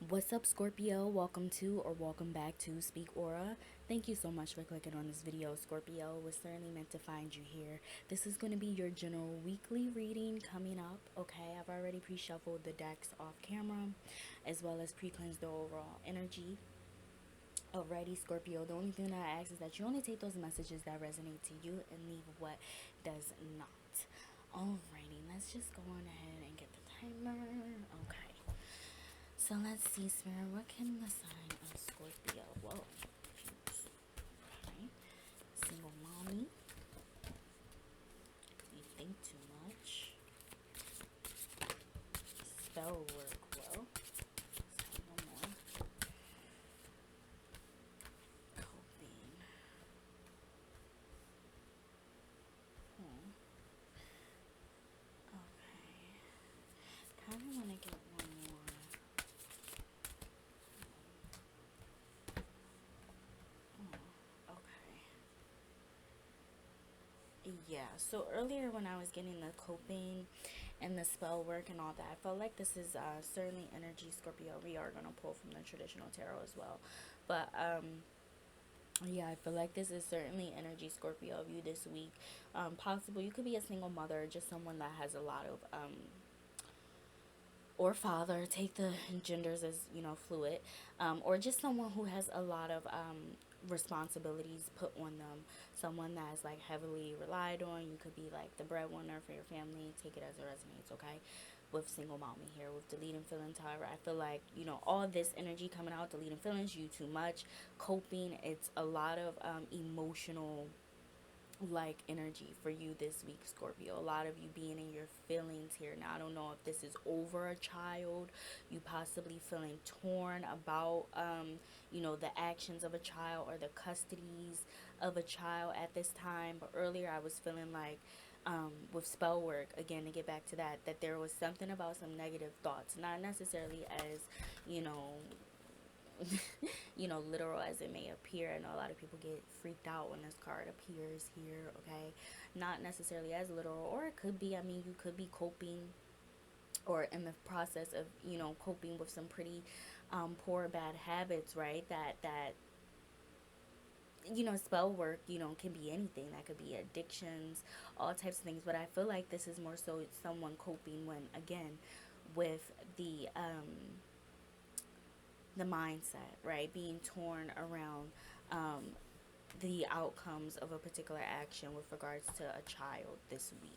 What's up, Scorpio? Welcome to or welcome back to SpeakAura. Thank you so much for clicking on this video, Scorpio. It was certainly meant to find you here. This is going to be your general weekly reading coming up. Okay, I've already pre-shuffled the decks off camera as well as pre-cleansed the overall energy. Alrighty, Scorpio, the only thing that I ask is that you only take those messages that resonate to you and leave what does not. Alrighty, let's just go on ahead and get the timer. Okay. So let's see, Spirit, what can the sign of Scorpio? Whoa. Okay. Single mommy. You think too much. Spell work well. So no more. Coping. Okay. Kind of want to get one more. Okay. Yeah, so earlier when I was getting the coping and the spell work and all that, I felt like this is certainly energy, Scorpio. We are going to pull from the traditional tarot as well. But, yeah, I feel like this is certainly energy, Scorpio, of you this week. Possible, you could be a single mother, just someone that has a lot of, or father, take the genders as, fluid, or just someone who has a lot of, responsibilities put on them, someone that's like heavily relied on. You could be like the breadwinner for your family, take it as it resonates. Okay, with single mommy here, with deleting feelings. However, I feel like, all this energy coming out, deleting feelings, you too much, coping, it's a lot of emotional like energy for you this week, Scorpio. A lot of you being in your feelings here. Now, I don't know if this is over a child, you possibly feeling torn about the actions of a child or the custodies of a child at this time. But earlier I was feeling like, with spell work, again, to get back to that, that there was something about some negative thoughts, not necessarily as, you know literal as it may appear. I know a lot of people get freaked out when this card appears here, okay? Not necessarily as literal, or it could be, you could be coping or in the process of, coping with some pretty poor, bad habits, right? That spell work, can be anything. That could be addictions, all types of things. But I feel like this is more so someone coping when, again, with the mindset, right? Being torn around the outcomes of a particular action with regards to a child this week.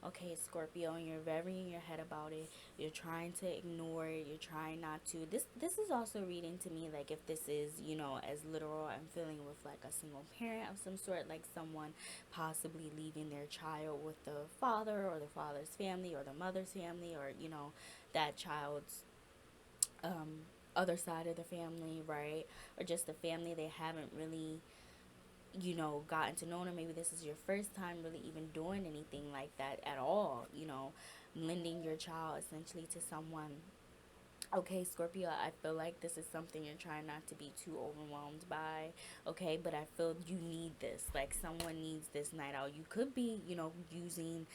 Okay, Scorpio, and you're very in your head about it. You're trying to ignore it. You're trying not to. This is also reading to me like if this is, as literal. I'm feeling with like a single parent of some sort, like someone possibly leaving their child with the father or the father's family or the mother's family, or that child's other side of the family, right? Or just the family they haven't really, gotten to know. Or maybe this is your first time really even doing anything like that at all, lending your child essentially to someone. Okay, Scorpio, I feel like this is something you're trying not to be too overwhelmed by, okay? But I feel you need this. Like, someone needs this night out. You could be, using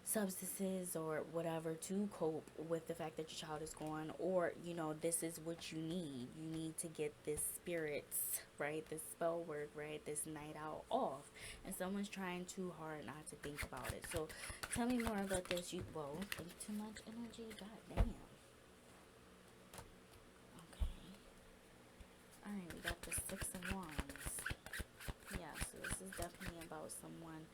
substances or whatever to cope with the fact that your child is gone, or this is what you need to get this spirits, right, this spell work, right, this night out off, and someone's trying too hard not to think about it. So tell me more about this. You whoa, think too much energy, god damn. Okay, all right, we got the 6 of Wands. Yeah, so this is definitely about someone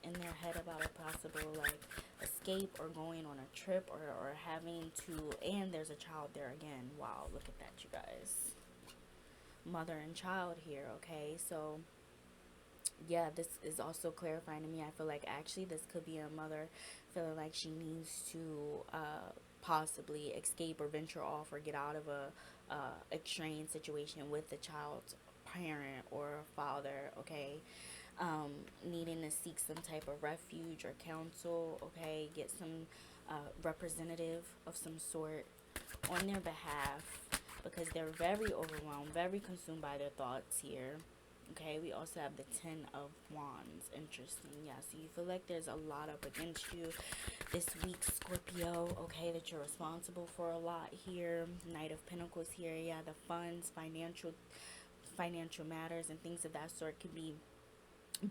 in their head about a possible like escape or going on a trip, or having to, and there's a child there again. Wow, look at that, you guys. Mother and child here, okay? So yeah, this is also clarifying to me. I feel like actually this could be a mother feeling like she needs to possibly escape or venture off or get out of a extreme situation with the child's parent or father, okay? Needing to seek some type of refuge or counsel, okay? Get some representative of some sort on their behalf, because they're very overwhelmed, very consumed by their thoughts here. Okay, we also have the Ten of Wands. Interesting. Yeah, so you feel like there's a lot up against you this week, Scorpio. Okay, that you're responsible for a lot here. Knight of Pentacles here. Yeah, the funds, financial matters and things of that sort can be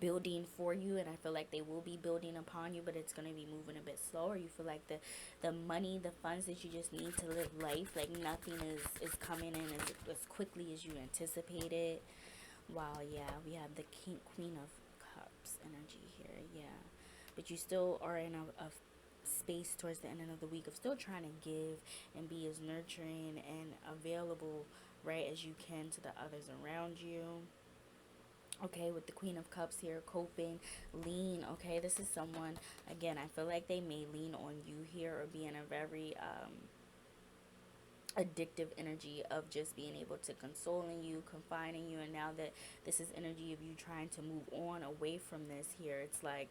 building for you, and I feel like they will be building upon you, but it's going to be moving a bit slower. You feel like the money, the funds that you just need to live life, like nothing is coming in as quickly as you anticipated. Wow, yeah, we have the Queen of Cups energy here, yeah. But you still are in a space towards the end of the week of still trying to give and be as nurturing and available, right, as you can to the others around you. Okay, with the Queen of Cups here, coping, lean. Okay, this is someone, again, I feel like they may lean on you here or be in a very addictive energy of just being able to consoling you, confining you. And now that this is energy of you trying to move on away from this here, it's like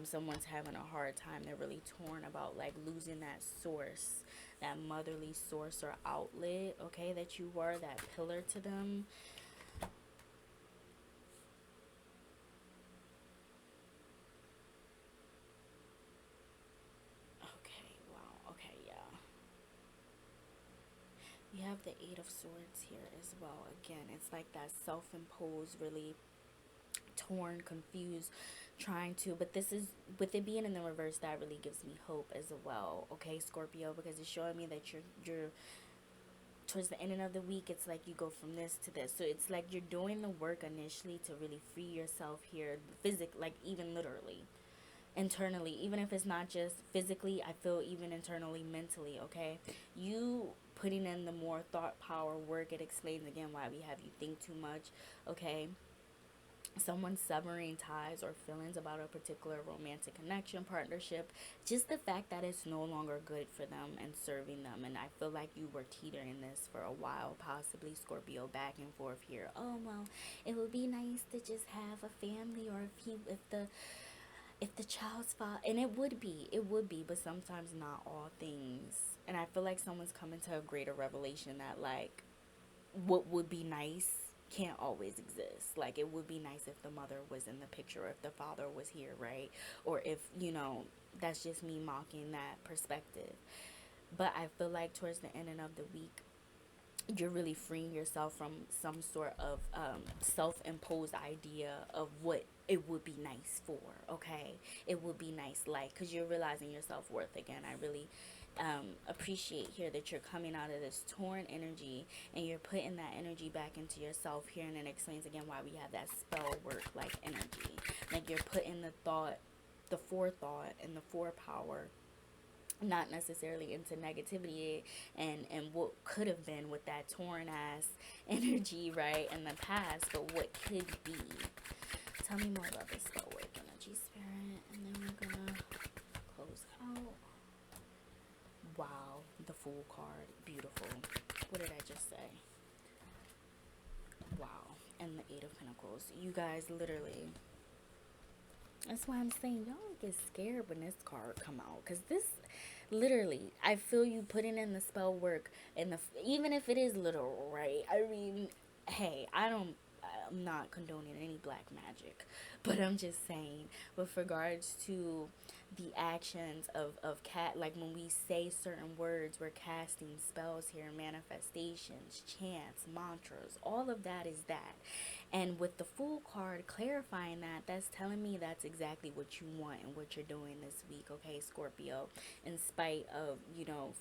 someone's having a hard time. They're really torn about like losing that source, that motherly source or outlet, okay, that you were, that pillar to them. Okay, wow, okay, yeah. You have the Eight of Swords here as well. Again, it's like that self-imposed, really torn, confused, trying to, but this is, with it being in the reverse, that really gives me hope as well, okay, Scorpio, because it's showing me that you're towards the ending of the week. It's like you go from this to this, so it's like you're doing the work initially to really free yourself here, physically, like even literally, internally, even if it's not just physically, I feel even internally, mentally, okay, you putting in the more thought power work. It explains again why we have you think too much, okay. Someone severing ties or feelings about a particular romantic connection, partnership, just the fact that it's no longer good for them and serving them. And I feel like you were teetering this for a while, possibly, Scorpio, back and forth here. Oh well, it would be nice to just have a family, or if the child's father, and it would be, but sometimes not all things. And I feel like someone's coming to a greater revelation that like what would be nice can't always exist. Like it would be nice if the mother was in the picture, if the father was here, right? Or if, that's just me mocking that perspective. But I feel like towards the ending of the week, you're really freeing yourself from some sort of self-imposed idea of what it would be nice for, okay, it would be nice, like, because you're realizing your self-worth again. I really appreciate here that you're coming out of this torn energy and you're putting that energy back into yourself here, and it explains again why we have that spell work like energy, like you're putting the thought, the forethought, and the forepower, not necessarily into negativity and what could have been with that torn ass energy, right, in the past, but what could be. Tell me more about this spell work energy, spirit, and then we're gonna close out. Wow, the Fool card, beautiful. What did I just say? Wow, and the Eight of Pentacles. You guys, literally, that's why I'm saying y'all get scared when this card come out, because this, literally, I feel you putting in the spell work, and the, even if it is literal, right? I mean, hey, I'm not condoning any black magic, but I'm just saying, with regards to the actions of cat, like when we say certain words, we're casting spells here, manifestations, chants, mantras, all of that is that. And with the Fool card clarifying that, that's telling me that's exactly what you want and what you're doing this week, okay, Scorpio, in spite of,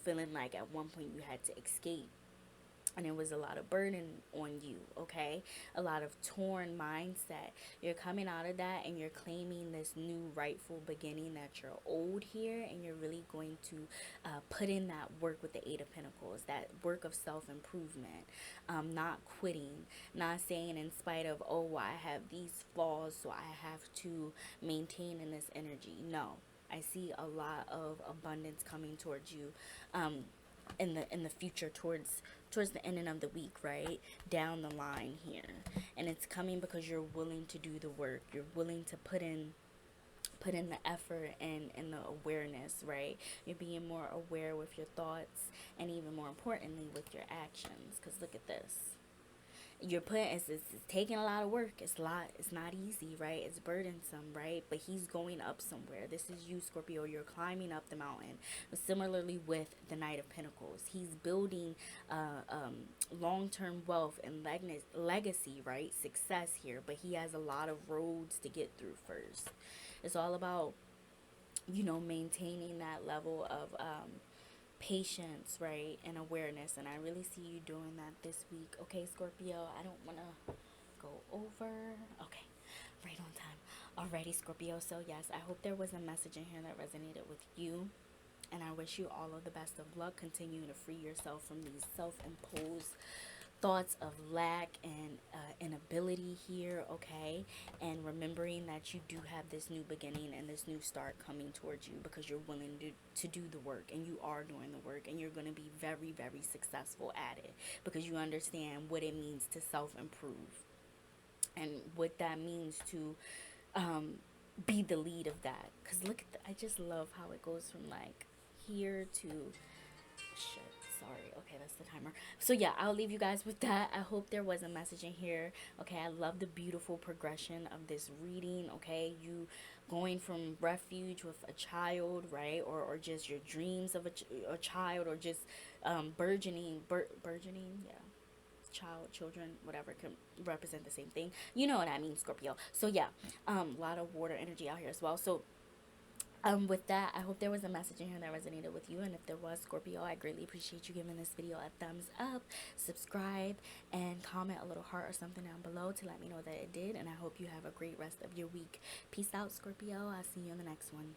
feeling like at one point you had to escape and it was a lot of burden on you, okay, a lot of torn mindset. You're coming out of that and you're claiming this new rightful beginning, that you're old here, and you're really going to put in that work with the Eight of Pentacles, that work of self-improvement, not quitting, not saying in spite of, oh, I have these flaws, so I have to maintain in this energy. No, I see a lot of abundance coming towards you, in the future, towards the ending of the week, right, down the line here. And it's coming because you're willing to do the work, you're willing to put in the effort and the awareness, right? You're being more aware with your thoughts, and even more importantly with your actions, because look at this, you're putting it's taking a lot of work. It's not easy, right? It's burdensome, right? But he's going up somewhere. This is you, Scorpio. You're climbing up the mountain. But similarly with the Knight of Pentacles, he's building long-term wealth and legacy, right? Success here, but he has a lot of roads to get through first. It's all about, maintaining that level of patience, right, and awareness. And I really see you doing that this week. Okay, Scorpio, I don't want to go over. Okay, right on time. Alrighty, Scorpio. So yes, I hope there was a message in here that resonated with you. And I wish you all of the best of luck. Continue to free yourself from these self-imposed thoughts of lack and inability here, okay? And remembering that you do have this new beginning and this new start coming towards you, because you're willing to do the work, and you are doing the work, and you're going to be very, very successful at it, because you understand what it means to self-improve and what that means to be the lead of that. Because look at I just love how it goes from like here to shit, sorry, okay, that's the timer. So yeah, I'll leave you guys with that. I hope there was a message in here. Okay, I love the beautiful progression of this reading. Okay, you going from refuge with a child, right, or just your dreams of a child, or just burgeoning, yeah, children, whatever, can represent the same thing. You know what I mean, Scorpio. So yeah, a lot of water energy out here as well. So with that, I hope there was a message in here that resonated with you. And if there was, Scorpio, I greatly appreciate you giving this video a thumbs up, subscribe, and comment a little heart or something down below to let me know that it did. And I hope you have a great rest of your week. Peace out, Scorpio. I'll see you in the next one.